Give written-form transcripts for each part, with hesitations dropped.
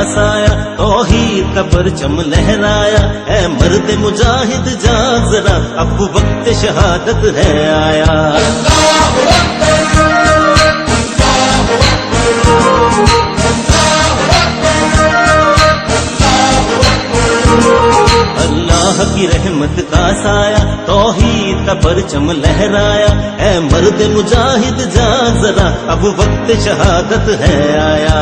साया, तौहीद का परचम लहराया। ऐ मर्द मुजाहिद जाग जरा, अब वक्त शहादत है आया। अल्लाह की रहमत का साया, तौहीद का परचम लहराया। ऐ मर्द मुजाहिद जाग जरा, अब वक्त शहादत है आया।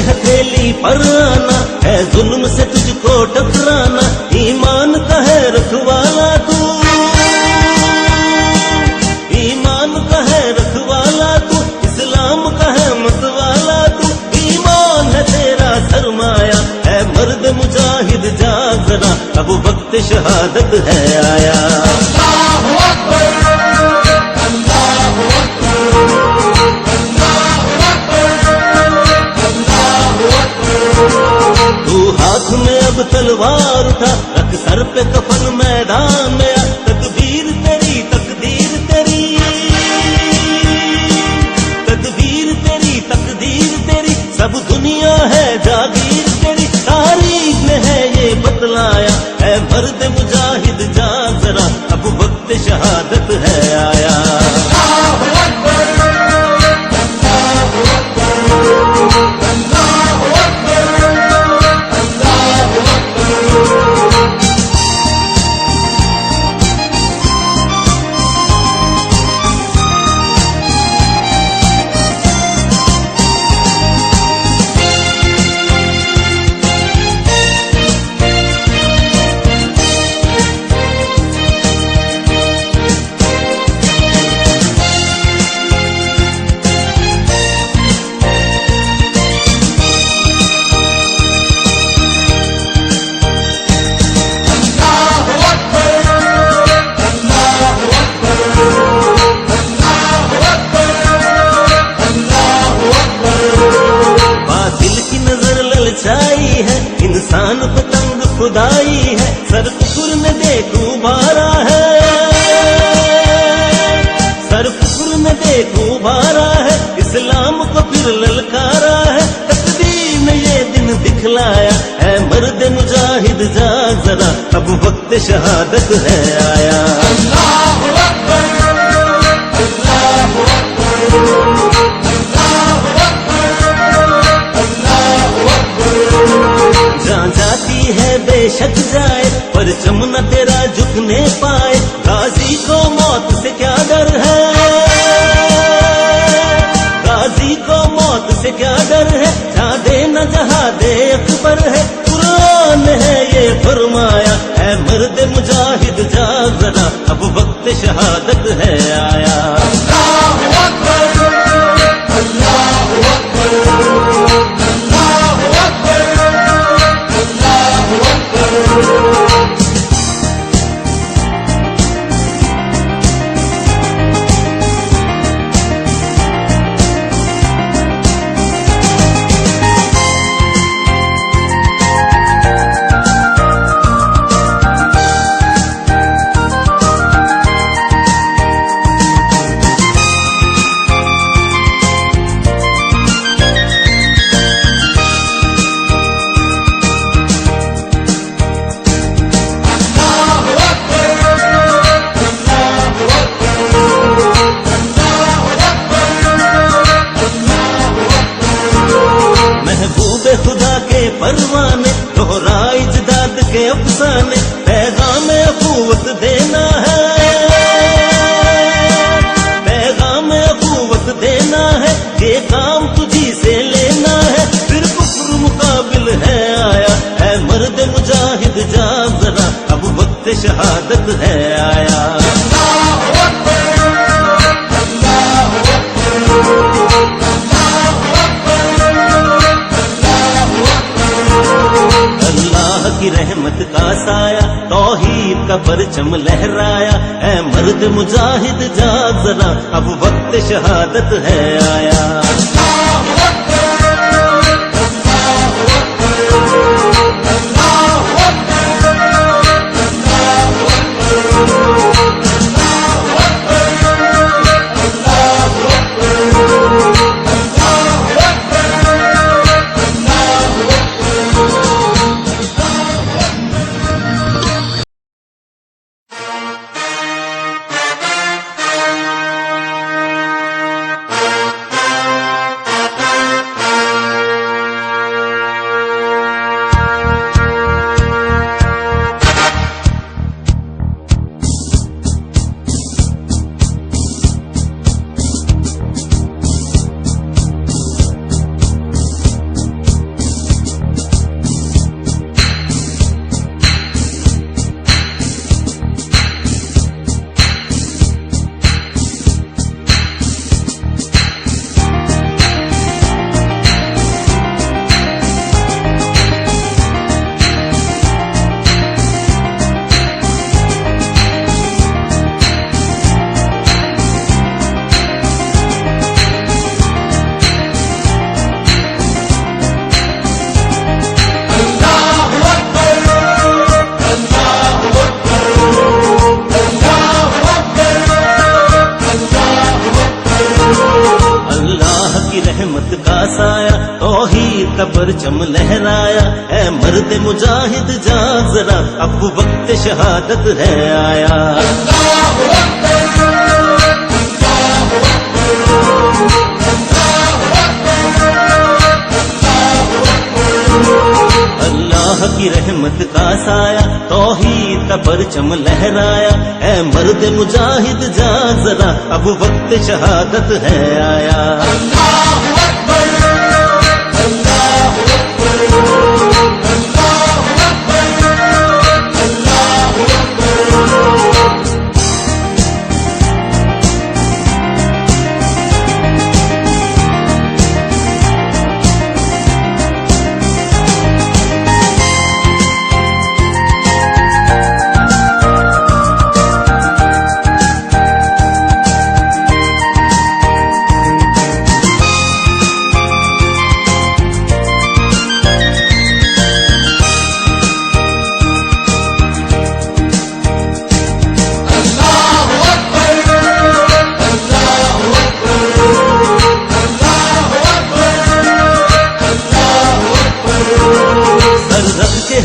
हथेली पर आना है, जुल्म से तुझको टकराना। ईमान का है रखवाला तू, ईमान का है रखवाला तू, इस्लाम का है मतवाला तू। ईमान है तेरा सरमाया, है मर्द मुजाहिद जाग जरा, अब वक्त शहादत है आया। तू हाथ में अब तलवार उठा, रख सर पे कफन मैदान में आ। तकदीर तेरी तकदीर तेरी, तकदीर तेरी तकदीर तेरी, सब दुनिया है जागीर तेरी। तारीख में है ये बतलाया, है मर्द मुजाहिद जाग जरा, अब वक्त शहादत है आया। है इंसान पतंग खुदाई है, सर कुकुर ने देखो मारा है, सर कुकुर ने देखो मारा है। इस्लाम को फिर ललकारा है, तकदीर ने ये दिन दिखलाया। है मर्द मुजाहिद जाग जरा, अब वक्त शहादत है आया। अल्लाहु अकबर, अल्लाहु अकबर, जहाँ जाती है बेशक जाए, परचम न तेरा झुकने पाए। गाजी को मौत से क्या डर है, गाजी को मौत से क्या डर है। जहाँ दे न जहाँ दे अकबर है, कुरान है ये फरमाया। है मर्द मुजाहिद जाग जरा, अब वक्त शहादत है आया। अल्लाहु अकबर, अल्लाहु अकबर, अल्लाहु अकबर, अल्लाहु अकबर। खुदा के परवाने, दोहरा इजदाद के अफसाने। पैगाम अखुवत देना है, पैगाम अखुवत शहादत है आया। अल्लाह की रहमत का साया, तौहीद का परचम लहराया, ऐ मर्द मुजाहिद जाग जरा, अब वक्त शहादत है आया। तौहीद का परचम लहराया, ऐ मर्द मुजाहिद जाग जरा, अब वक्त शहादत है आया। अल्लाह की रहमत का साया, तौहीद का परचम लहराया, ऐ मर्द मुजाहिद जाग जरा, अब वक्त शहादत है आया।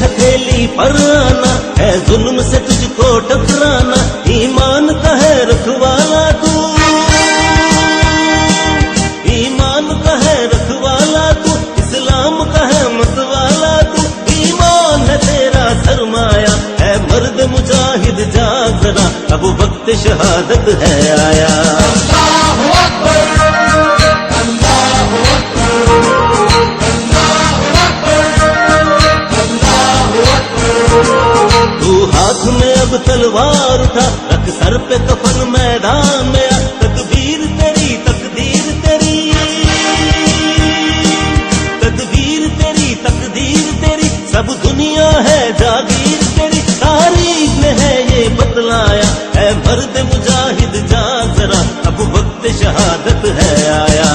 हथेली पर आना है, जुल्म से तुझको टकराना, ईमान का है रखवाला तू, ईमान का है रखवाला तू, इस्लाम का है मतवाला तू, ईमान है तेरा सरमाया, है मर्द मुजाहिद जाग जरा, अब वक्त शहादत है आया। हाथ में अब तलवार उठा, रख सर पे कफन मैदान में आ, तकदीर तेरी तकदीर तेरी, तकदीर तेरी तकदीर तेरी, सब दुनिया है जागीर तेरी, तारीख में है ये बतलाया, ऐ मर्द मुजाहिद जाग जरा, अब वक्त शहादत है आया।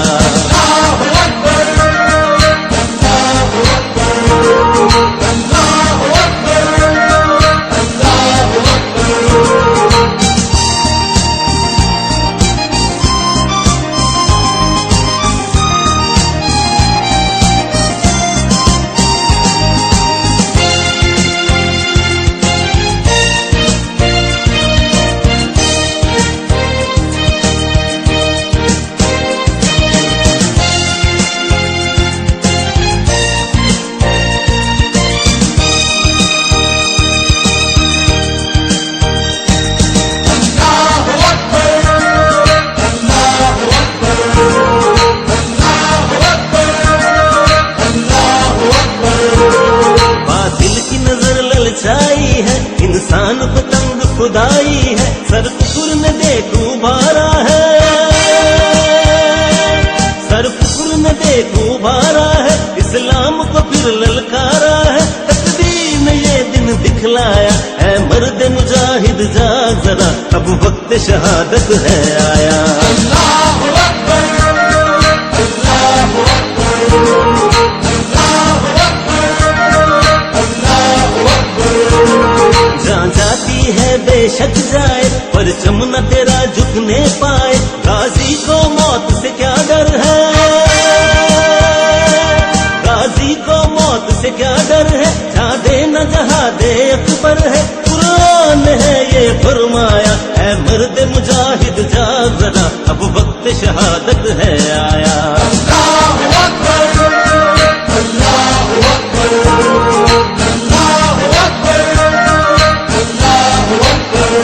इंसान को खुदाई है, सर कुकुर ने देखो भारा है, सर कुकुर ने देखो भारा है, इस्लाम को फिर ललकारा है, तकदीर ने ये दिन दिखलाया है, मर्द मुजाहिद जाग जरा, अब वक्त शहादत है आया। अल्लाहु अकबर, अल्लाहु अकबर, अल्लाहु अकबर, अल्लाहु अकबर। जहाँ जाती है बेशक जाए, परचम न तेरा झुकने पाए, गाजी को मौत से क्या डर है, गाजी को मौत से क्या डर है, जहाँ दे न जहाँ दे अकबर है, कुरान है ये फरमाया है, मर्द मुजाहिद जाग जरा, अब वक्त शहादत है आया। अल्लाहु अकबर, अल्लाहु अकबर, अल्लाहु अकबर, अल्लाहु अकबर।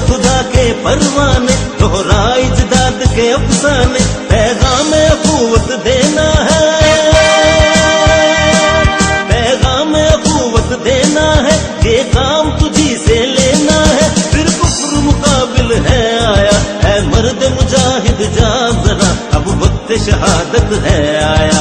खुदा के परवाने दोहरा इजदाद के अफसाने, पैगाम अखुवत देना है, पैगाम अखुवत देना है, ये काम तुझी से लेना है, फिर कुफ्र मुकाबिल है आया है, मर्द मुजाहिद जाग जरा, अब वक्त शहादत है आया।